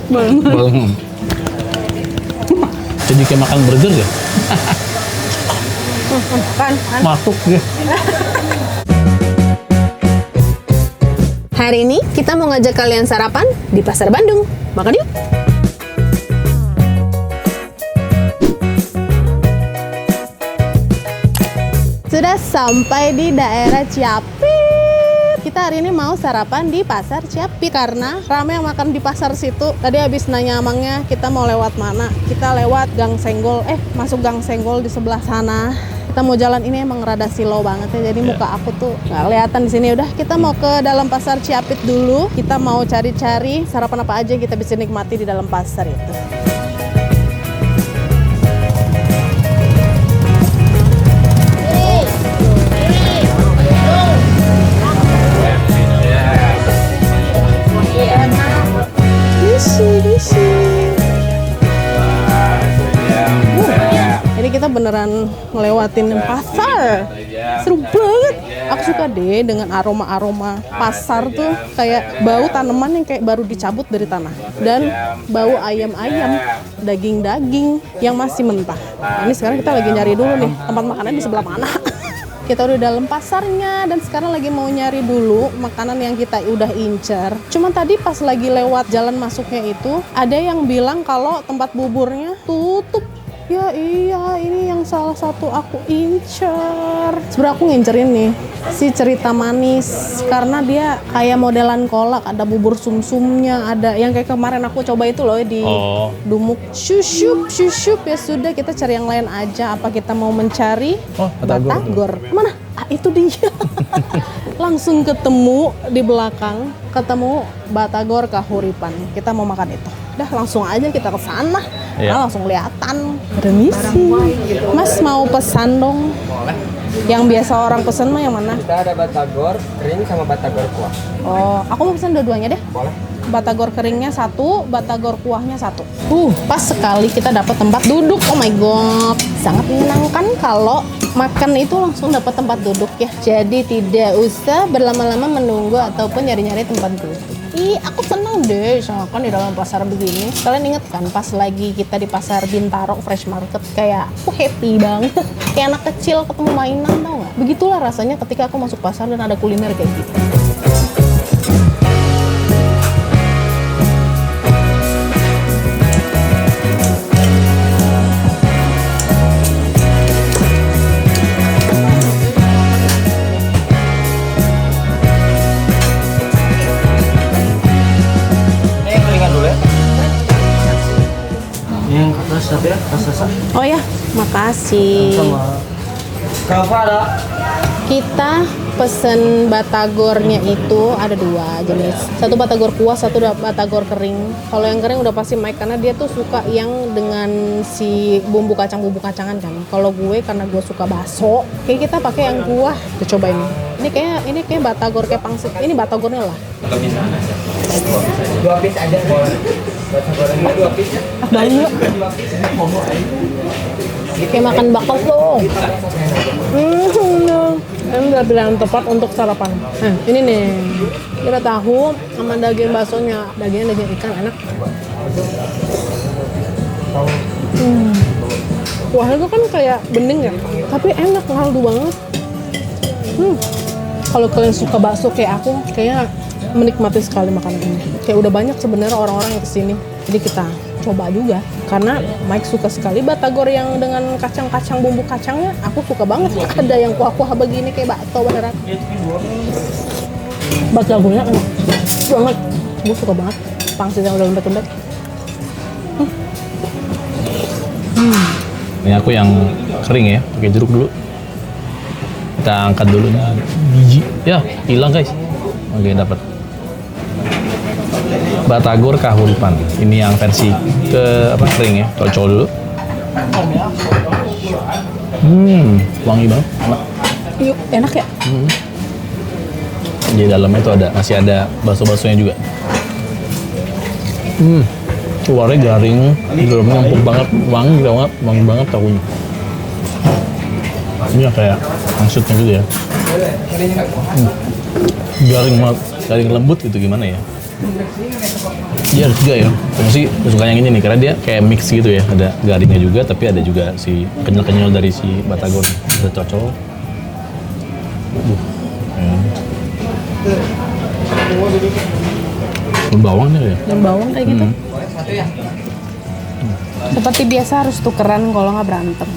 Belum. Jadi kayak makan burger ya? Kan? Masuk ya. Hari ini kita mau ngajak kalian sarapan di Pasar Bandung. Makan yuk! Sudah sampai di daerah Ciapit. Kita hari ini mau sarapan di Pasar Ciapit karena rame yang makan di pasar situ. Tadi habis nanya amangnya kita mau lewat mana. Kita lewat Gang Senggol, masuk Gang Senggol di sebelah sana. Kita mau jalan ini emang rada silau banget ya. Jadi muka aku tuh nggak kelihatan di sini. Udah kita mau ke dalam Pasar Ciapit dulu. Kita mau cari-cari sarapan apa aja yang kita bisa nikmati di dalam pasar itu. Jadi kita beneran ngelewatin pasar. Seru banget. Aku suka deh dengan aroma-aroma pasar tuh, kayak bau tanaman yang kayak baru dicabut dari tanah, dan bau ayam-ayam, daging-daging yang masih mentah. Nah, ini sekarang kita lagi nyari dulu nih tempat makannya di sebelah mana. Kita udah dalam pasarnya dan sekarang lagi mau nyari dulu makanan yang kita udah incer. Cuman tadi pas lagi lewat jalan masuknya itu ada yang bilang kalau tempat buburnya tutup. Ya iya, ini yang salah satu aku incer. Sebenernya aku ngincerin nih si Cerita Manis karena dia kayak modelan kolak, ada bubur sumsumnya, ada yang kayak kemarin aku coba itu loh di Dumuk. Syusyup ya sudah, kita cari yang lain aja. Apa kita mau mencari batagor? Mana? Ah, itu dia. Langsung ketemu di belakang, ketemu batagor kahuripan. Kita mau makan itu. Udah langsung aja kita ke sana. Nah, langsung kelihatan. Permisi. Mas mau pesan dong. Yang biasa orang pesen mah yang mana? Kita ada batagor kering sama batagor kuah. Oh, aku mau pesan dua-duanya deh. Boleh. Batagor keringnya satu, batagor kuahnya satu. Pas sekali kita dapat tempat duduk. Oh my god, sangat menyenangkan kalau makan itu langsung dapat tempat duduk ya. Jadi tidak usah berlama-lama menunggu ataupun nyari-nyari tempat duduk. Ih, aku senang deh misalkan di dalam pasar begini. Kalian inget kan pas lagi kita di pasar Bintaro Fresh Market, kayak aku happy banget. Kayak anak kecil ketemu mainan, tau gak? Begitulah rasanya ketika aku masuk pasar dan ada kuliner kayak gitu. Ya, rasa. Oh ya, makasih. Kava ada. Kita pesen batagornya itu ada dua jenis. Satu batagor kuah, satu batagor kering. Kalau yang kering udah pasti Mike karena dia tuh suka yang dengan si bumbu kacangan kan. Kalau gue karena gue suka bakso, kayak kita pakai yang kuah. Kita coba ini. Ini kayak batagor kayak pangsit. Ini batagornya lah. Dua piece aja. Batagornya 2 piece. Banyak. Kayak makan bakso. Ini udah pilihan tepat untuk sarapan. Nah, ini nih. Kita tahu sama daging baksonya. Dagingnya daging ikan, enak. Kuahnya itu kan kayak bening ya, tapi enak, ngaldu banget. Kalau kalian suka bakso kayak aku, kayaknya menikmati sekali makanan ini. Kayak udah banyak sebenarnya orang-orang yang kesini. Jadi kita coba juga. Karena Mike suka sekali batagor yang dengan kacang-kacang, bumbu kacangnya. Aku suka banget. Ada yang kuah-kuah begini kayak bakso beneran. Batagornya enak banget. Gue suka banget. Pangsit yang udah lembek-lembek. Ini aku yang kering ya, pakai jeruk dulu. Kita angkat dulu nih, biji. Ya, hilang guys. Oke, dapat. Batagor kahuripan. Ini yang versi kering ya. Cocol dulu. Wangi banget. Yuk, enak ya? Di dalamnya itu masih ada bakso-baksonya juga. Luarnya garing, di dalamnya empuk banget, wangi banget tahunya. Ini kayak maksudnya gitu ya. Garing lembut gitu gimana ya? Iya ada 3 ya. Saya sih suka yang ini nih karena dia kayak mix gitu ya. Ada garingnya juga tapi ada juga si kenyal-kenyal dari si batagor. Ada cocol. Bawangnya ya. Dan bawang kayak gitu. Seperti biasa harus tukeran kalau nggak berantem.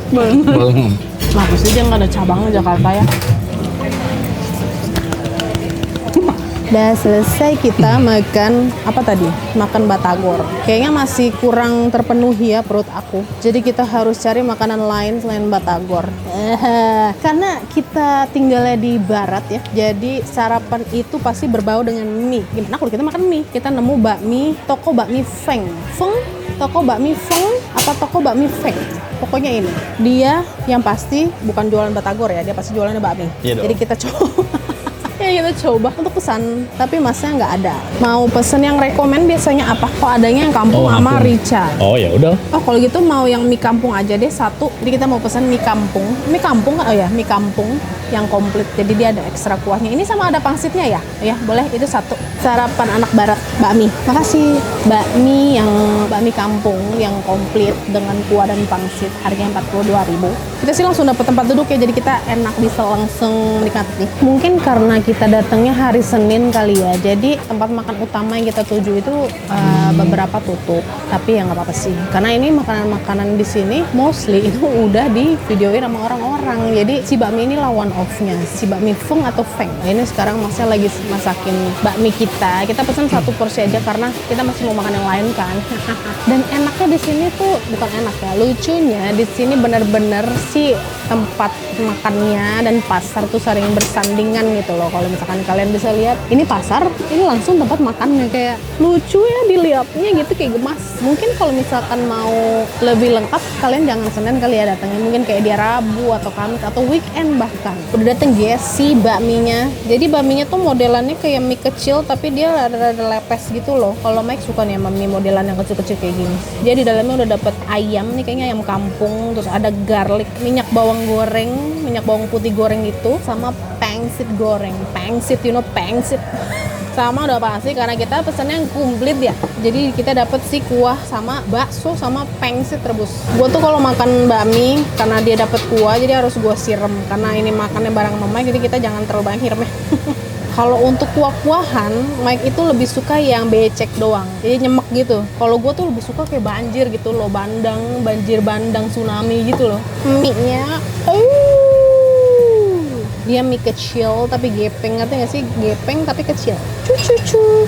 Bawang. Kenapa sih dia nggak ada cabang di Jakarta ya? Udah selesai kita makan apa tadi? Makan batagor. Kayaknya masih kurang terpenuhi ya perut aku. Jadi kita harus cari makanan lain selain batagor. Karena kita tinggalnya di barat ya. Jadi sarapan itu pasti berbau dengan mie. Gimana kalau kita makan mie? Kita nemu bakmi, toko bakmi Feng. Toko bakmi Feng apa toko bakmi Feng? Pokoknya ini. Dia yang pasti bukan jualan batagor ya. Dia pasti jualannya bakmi. Iya dong. Jadi kita coba. Ya kita coba untuk pesan, tapi masnya nggak ada. Mau pesen yang rekomen biasanya apa? Kok adanya yang kampung sama kampung. Richard. Oh ya udah. Oh kalau gitu mau yang mie kampung aja deh satu. Jadi kita mau pesan mie kampung. Mie kampung kan? Oh ya mie kampung yang komplit. Jadi dia ada ekstra kuahnya. Ini sama ada pangsitnya ya? Ya boleh itu satu. Sarapan anak barat bakmi. Makasih. Bakmi kampung yang komplit dengan kuah dan pangsit. Harganya 42.000. Kita sih langsung dapat tempat duduk ya. Jadi kita enak bisa langsung menikmati. Mungkin karena kita datangnya hari Senin kali ya. Jadi tempat makan utama yang kita tuju itu beberapa tutup. Tapi ya nggak apa-apa sih. Karena ini makanan-makanan di sini mostly itu udah di videoin sama orang-orang. Jadi si bakmi ini lawan off-nya. Si bakmi Feng atau Feng. Nah, ini sekarang masnya lagi masakin bakmi kita. Kita pesan satu porsi aja karena kita masih mau makan yang lain kan. Dan enaknya di sini tuh bukan enak ya. Lucunya di sini bener-bener si tempat makannya dan pasar tuh sering bersandingan gitu loh. Kalau misalkan kalian bisa lihat, ini pasar, ini langsung tempat makannya kayak lucu ya dilihatnya gitu kayak gemas. Mungkin kalau misalkan mau lebih lengkap, kalian jangan Senin kali ya datangnya. Mungkin kayak di Rabu atau Kamis atau weekend bahkan. Udah dateng guys si bakminya. Jadi bakminya tuh modelannya kayak mie kecil tapi dia rada-rada lepes gitu loh. Kalau Mike suka nih sama mie modelan yang kecil-kecil kayak gini. Dia di dalamnya udah dapet ayam nih kayaknya ayam kampung, terus ada garlic, minyak bawang goreng, minyak bawang putih goreng gitu, sama pangsit goreng. Pangsit, you know pangsit. Sama udah pasti karena kita pesannya yang komplit ya. Jadi kita dapet sih kuah sama bakso sama pangsit rebus. Gue tuh kalau makan bakmi karena dia dapet kuah jadi harus gue siram karena ini makannya bareng sama Mike jadi kita jangan terlalu banyak siramnya. Kalau untuk kuah-kuahan, Mike itu lebih suka yang becek doang. Jadi nyemek gitu. Kalau gue tuh lebih suka kayak banjir gitu loh, banjir bandang tsunami gitu loh. Mie-nya, dia mie kecil tapi gepeng, ngerti nggak sih? Gepeng tapi kecil. Cucu.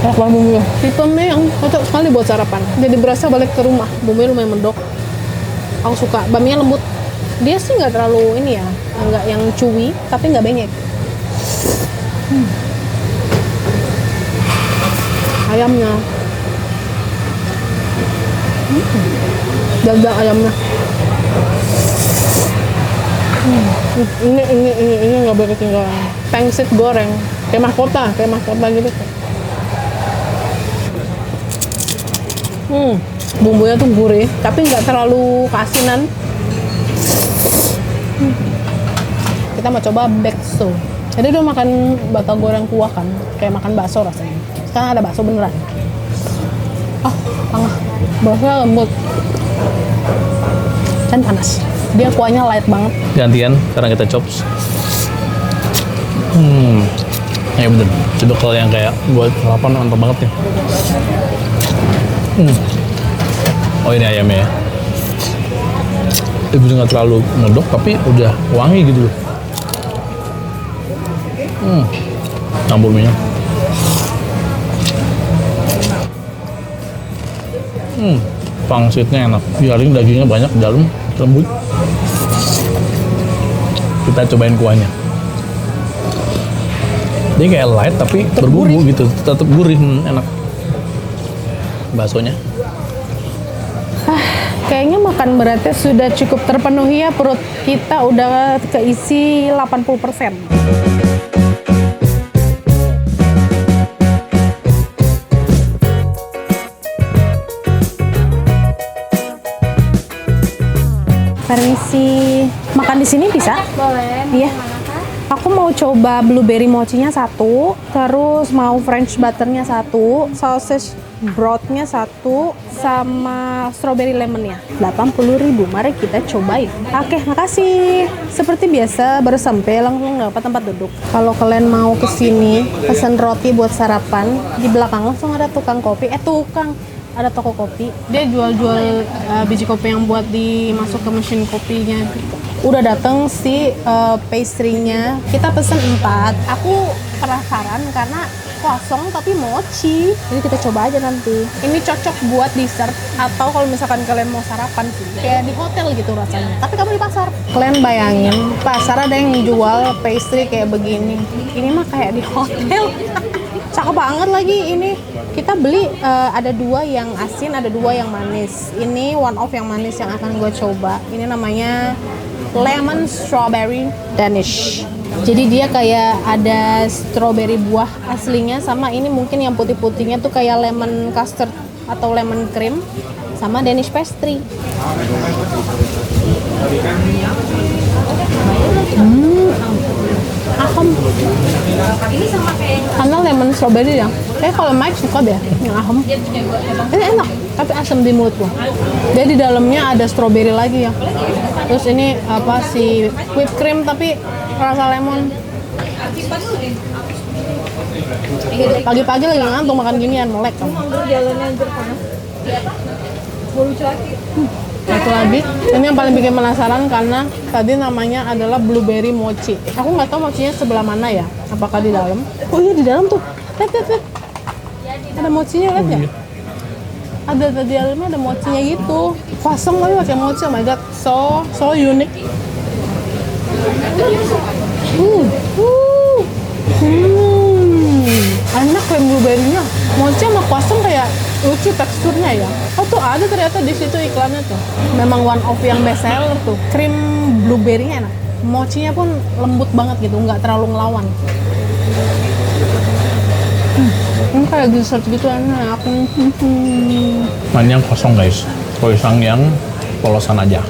Enak banget bumbunya. Tipe mie yang cocok sekali buat sarapan. Jadi berasa balik ke rumah. Bumbunya lumayan mendok. Aku suka, bakminya lembut. Dia sih nggak terlalu ini ya, nggak yang chewy, tapi nggak banyak. Ayamnya, dada ayamnya. Ini nggak boleh ketinggalan. Pangsit goreng, kayak mahkota gitu. Bumbunya tuh gurih, tapi nggak terlalu keasinan. Kita mau coba bakso. Jadi udah makan batagor yang kuah kan, kayak makan bakso rasanya. Sekarang ada bakso beneran. Tengah. Bakso lembut dan panas. Dia kuahnya light banget. Gantian, sekarang kita chops. Ya bener. Coba kalau yang kayak buat sarapan mantap banget ya. Oh ini ayamnya ya. Itu nggak terlalu medok tapi udah wangi gitu loh. Campur minyak. Pangsitnya enak. Garing dagingnya banyak di dalam, lembut. Kita cobain kuahnya. Dia kayak light tapi berbumbu gitu, tetap gurih, enak. Baksonya. Kayaknya makan beratnya sudah cukup terpenuhi ya, perut kita udah keisi 80%. kasih makan di sini bisa? Boleh. Iya. Aku mau coba blueberry mochinya satu, terus mau French butternya satu, sausage brothnya satu, sama strawberry lemonnya. 80.000. Mari kita cobain. Oke, makasih. Seperti biasa baru sampai langsung dapat tempat duduk. Kalau kalian mau ke sini pesan roti buat sarapan, di belakang langsung ada tukang kopi. Ada toko kopi. Dia jual-jual biji kopi yang buat dimasuk ke mesin kopinya. Udah dateng si pastry-nya. Kita pesen 4. Aku penasaran karena kosong tapi mochi. Jadi kita coba aja nanti. Ini cocok buat dessert atau kalau misalkan kalian mau sarapan sih. Kayak di hotel gitu rasanya. Tapi kamu di pasar. Kalian bayangin, pasar ada yang jual pastry kayak begini. Ini mah kayak di hotel. Cakep banget lagi ini. Kita beli ada 2 yang asin, ada 2 yang manis. Ini one of yang manis yang akan gue coba. Ini namanya lemon strawberry Danish. Jadi dia kayak ada strawberry buah aslinya, sama ini mungkin yang putih-putihnya tuh kayak lemon custard atau lemon cream, sama Danish pastry. Aham. Karena lemon strawberry ya. Kayak kalau Mike suka deh yang aham. Ini enak, tapi asam di mulutku. Dia di dalamnya ada strawberry lagi ya. Terus ini apa si whipped cream tapi rasa lemon. Pagi-pagi lagi ngantuk makan ginian, melek kan. Satu lagi, ini yang paling bikin penasaran karena tadi namanya adalah blueberry mochi. Aku nggak tahu mochinya sebelah mana ya, apakah di dalam? Oh iya di dalam tuh, lihat. Ada mochinya, lihat ya? Ada di dalamnya ada mochinya gitu. Kosong tapi pakai mochi, oh my god, so unik. Enak krim blueberry-nya. Mochi sama kosong kayak lucu teksturnya ya. Oh tuh ada ternyata di situ iklannya tuh. Memang one of yang best seller tuh. Krim blueberry-nya enak. Mochinya pun lembut banget gitu, nggak terlalu ngelawan. Ini kayak dessert gitu enak. Ini yang kosong guys. Croissant yang polosan aja.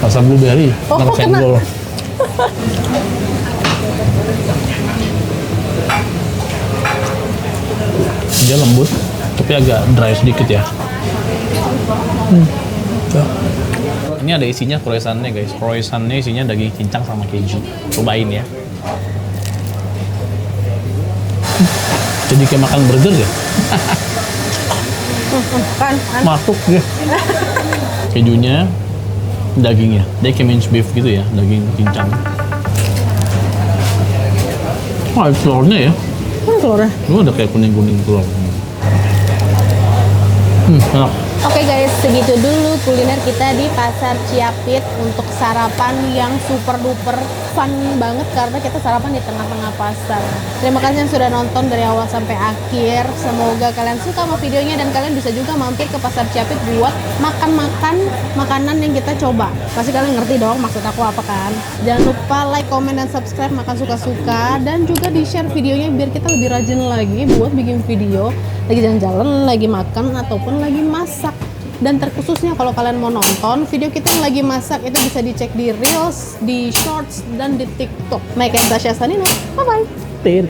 Rasa blueberry, Oh, nggak kena. senggol. Dia lembut, tapi agak dry sedikit ya. Ini ada isinya croissantnya guys. Croissantnya isinya daging cincang sama keju. Cobain ya. Jadi kayak makan burger ya. Kan? Masuk ya. Kejunya, dagingnya. Dia kayak minced beef gitu ya, daging cincang. Wah, ada telurnya ya. Kan telurnya. Lu ada kayak kuning-kuning telur. Enak. Oke guys, segitu dulu kuliner kita di Pasar Ciapit untuk sarapan yang super duper fun banget karena kita sarapan di tengah-tengah pasar. Terima kasih yang sudah nonton dari awal sampai akhir. Semoga kalian suka sama videonya dan kalian bisa juga mampir ke Pasar Ciapit buat makan-makan makanan yang kita coba. Pasti kalian ngerti dong maksud aku apa kan? Jangan lupa like, comment, dan subscribe makan suka-suka dan juga di-share videonya biar kita lebih rajin lagi buat bikin video lagi jalan-jalan, lagi makan, ataupun lagi masak. Dan terkhususnya kalau kalian mau nonton video kita yang lagi masak itu bisa dicek di Reels, di Shorts, dan di TikTok. Mike and Tasya Sanino, bye-bye. Tir.